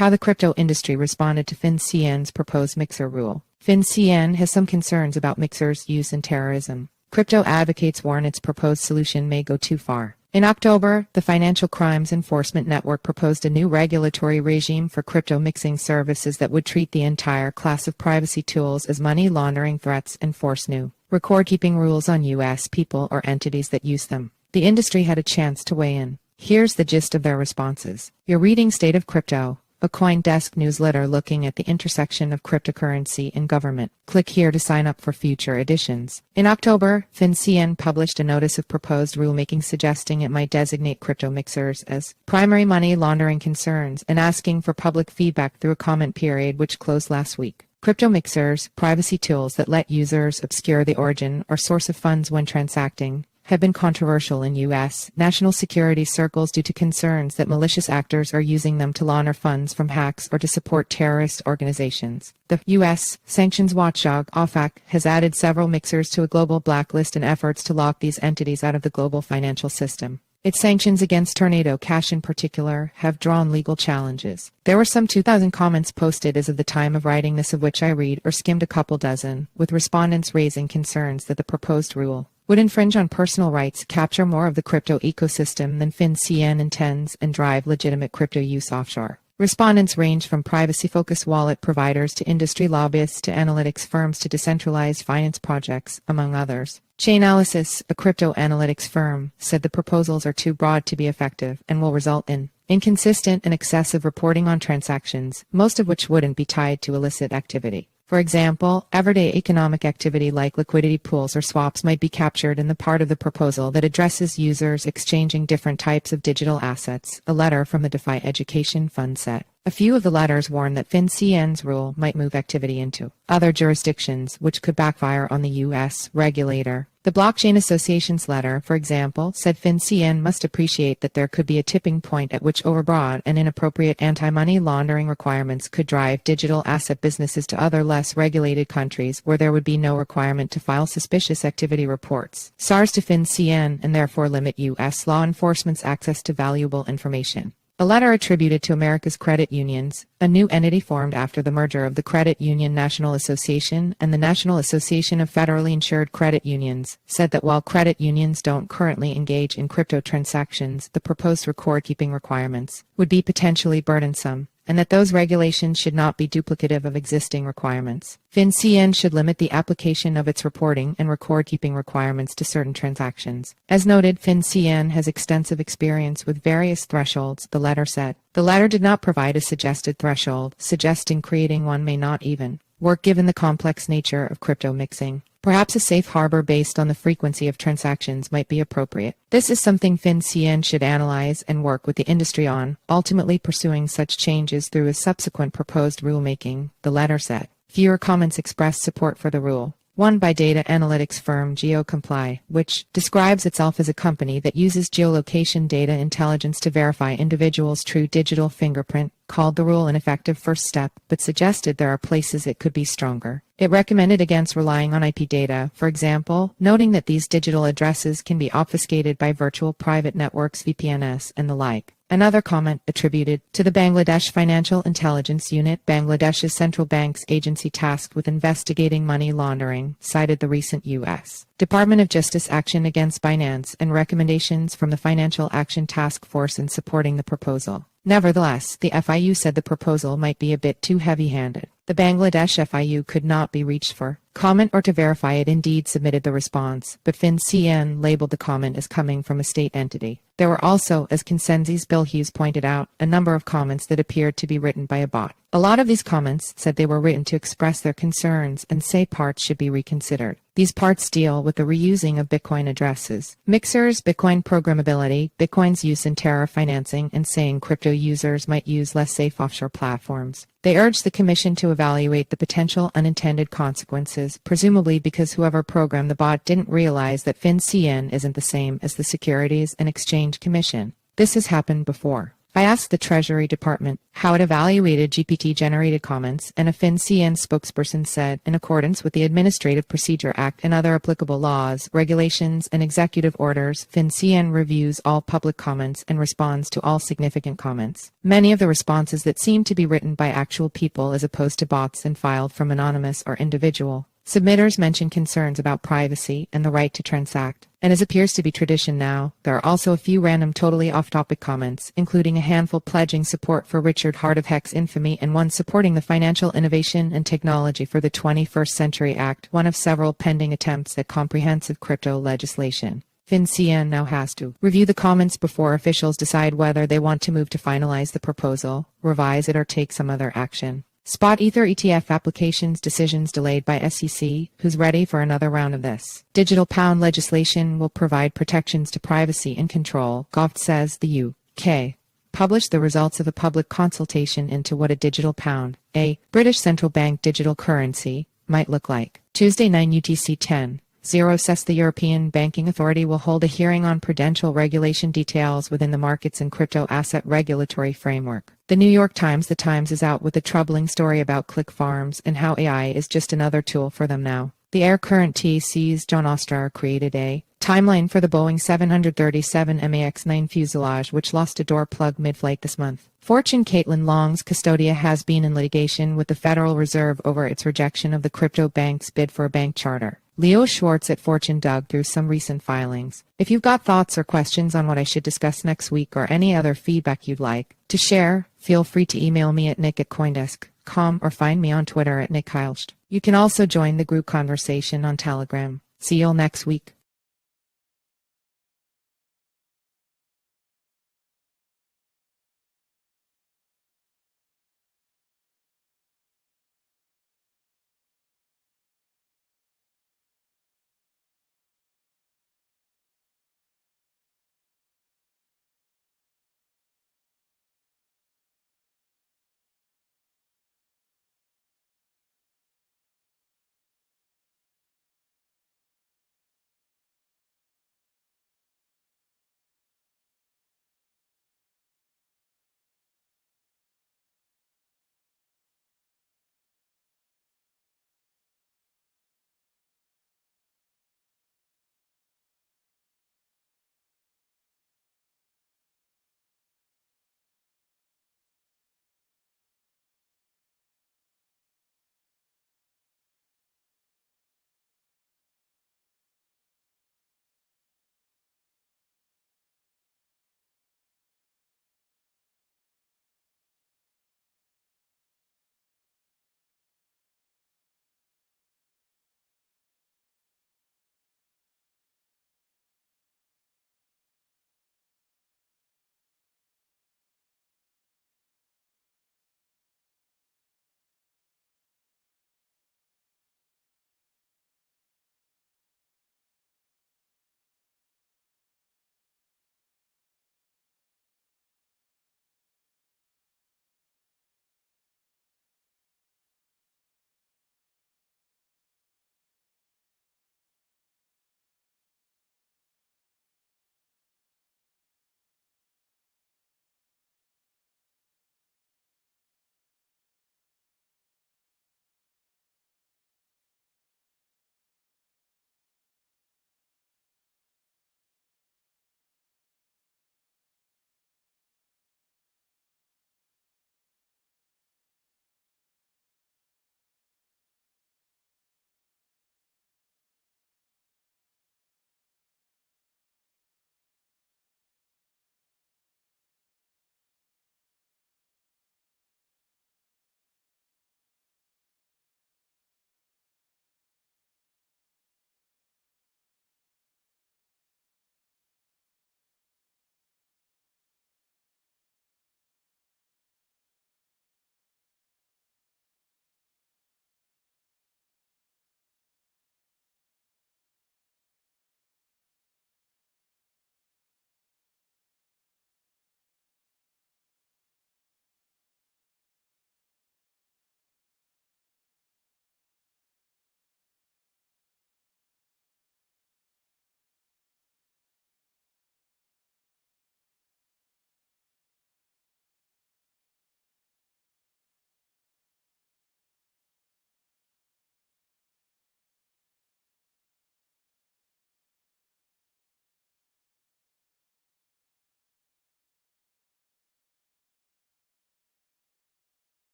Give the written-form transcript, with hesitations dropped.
How the crypto industry responded to FinCEN's proposed mixer rule. FinCEN has some concerns about mixers' use in terrorism. Crypto advocates warn its proposed solution may go too far. In October, the Financial Crimes Enforcement Network proposed a new regulatory regime for crypto mixing services that would treat the entire class of privacy tools as money laundering threats and force new record-keeping rules on U.S. people or entities that use them. The industry had a chance to weigh in. Here's the gist of their responses. You're reading State of Crypto, a CoinDesk newsletter looking at the intersection of cryptocurrency and government. Click here to sign up for future editions. In October, FinCEN published a notice of proposed rulemaking suggesting it might designate crypto mixers as primary money laundering concerns and asking for public feedback through a comment period which closed last week. Crypto mixers, privacy tools that let users obscure the origin or source of funds when transacting, have been controversial in U.S. national security circles due to concerns that malicious actors are using them to launder funds from hacks or to support terrorist organizations. The U.S. sanctions watchdog, OFAC, has added several mixers to a global blacklist in efforts to lock these entities out of the global financial system. Its sanctions against Tornado Cash in particular have drawn legal challenges. There were some 2,000 comments posted as of the time of writing this, of which I read or skimmed a couple dozen, with respondents raising concerns that the proposed rule would infringe on personal rights, capture more of the crypto ecosystem than FinCEN intends, and drive legitimate crypto use offshore. Respondents range from privacy-focused wallet providers to industry lobbyists to analytics firms to decentralized finance projects, among others. Chainalysis, a crypto analytics firm, said the proposals are too broad to be effective and will result in inconsistent and excessive reporting on transactions, most of which wouldn't be tied to illicit activity. For example, everyday economic activity like liquidity pools or swaps might be captured in the part of the proposal that addresses users exchanging different types of digital assets, a letter from the DeFi Education Fund said. A few of the letters warn that FinCEN's rule might move activity into other jurisdictions, which could backfire on the U.S. regulator. The Blockchain Association's letter, for example, said FinCEN must appreciate that there could be a tipping point at which overbroad and inappropriate anti-money laundering requirements could drive digital asset businesses to other less regulated countries where there would be no requirement to file suspicious activity reports. SARS to FinCEN and therefore limit U.S. law enforcement's access to valuable information. A letter attributed to America's Credit Unions, a new entity formed after the merger of the Credit Union National Association and the National Association of Federally Insured Credit Unions, said that while credit unions don't currently engage in crypto transactions, the proposed record-keeping requirements would be potentially burdensome, and that those regulations should not be duplicative of existing requirements. FinCEN should limit the application of its reporting and record-keeping requirements to certain transactions. As noted, FinCEN has extensive experience with various thresholds, the letter said. The letter did not provide a suggested threshold, suggesting creating one may not even work given the complex nature of crypto mixing. Perhaps a safe harbor based on the frequency of transactions might be appropriate. This is something FinCEN should analyze and work with the industry on, ultimately pursuing such changes through a subsequent proposed rulemaking, the letter said. Fewer comments expressed support for the rule. One by data analytics firm GeoComply, which describes itself as a company that uses geolocation data intelligence to verify individuals' true digital fingerprint, called the rule an effective first step, but suggested there are places it could be stronger. It recommended against relying on IP data, for example, noting that these digital addresses can be obfuscated by virtual private networks, VPNs, and the like. Another comment attributed to the Bangladesh Financial Intelligence Unit, Bangladesh's central bank's agency tasked with investigating money laundering, cited the recent U.S. Department of Justice action against Binance and recommendations from the Financial Action Task Force in supporting the proposal. Nevertheless, the FIU said the proposal might be a bit too heavy-handed. The Bangladesh FIU could not be reached for comment or to verify it indeed submitted the response, but FinCEN labeled the comment as coming from a state entity. There were also, as FinCEN's Bill Hughes pointed out, a number of comments that appeared to be written by a bot. A lot of these comments said they were written to express their concerns and say parts should be reconsidered. These parts deal with the reusing of Bitcoin addresses, mixers, Bitcoin programmability, Bitcoin's use in terror financing, and saying crypto users might use less safe offshore platforms. They urged the Commission to evaluate the potential unintended consequences, presumably because whoever programmed the bot didn't realize that FinCEN isn't the same as the Securities and Exchange Commission. This has happened before. I asked the Treasury Department how it evaluated GPT-generated comments, and a FinCEN's spokesperson said, in accordance with the Administrative Procedure Act and other applicable laws, regulations, and executive orders, FinCEN reviews all public comments and responds to all significant comments. Many of the responses that seem to be written by actual people as opposed to bots and filed from anonymous or individual submitters mention concerns about privacy and the right to transact. And as appears to be tradition now, there are also a few random totally off-topic comments, including a handful pledging support for Richard Hart of Heck's infamy and one supporting the Financial Innovation and Technology for the 21st Century Act, one of several pending attempts at comprehensive crypto legislation. FinCEN now has to review the comments before officials decide whether they want to move to finalize the proposal, revise it, or take some other action. Spot Ether ETF applications decisions delayed by SEC, who's ready for another round of this. Digital pound legislation will provide protections to privacy and control, Goff says. The UK published the results of a public consultation into what a digital pound, a British central bank digital currency, might look like. Tuesday 9 UTC 10:0 says the European Banking Authority will hold a hearing on prudential regulation details within the markets and crypto asset regulatory framework. The New York Times. The Times is out with a troubling story about click farms and how AI is just another tool for them now. The Air Current TC's John Ostrar created a timeline for the Boeing 737 MAX-9 fuselage, which lost a door plug mid-flight this month. Fortune Caitlin Long's Custodia has been in litigation with the Federal Reserve over its rejection of the crypto bank's bid for a bank charter. Leo Schwartz at Fortune dug through some recent filings. If you've got thoughts or questions on what I should discuss next week or any other feedback you'd like to share, feel free to email me at nick@coindesk.com or find me on Twitter at nickheilst. You can also join the group conversation on Telegram. See you all next week.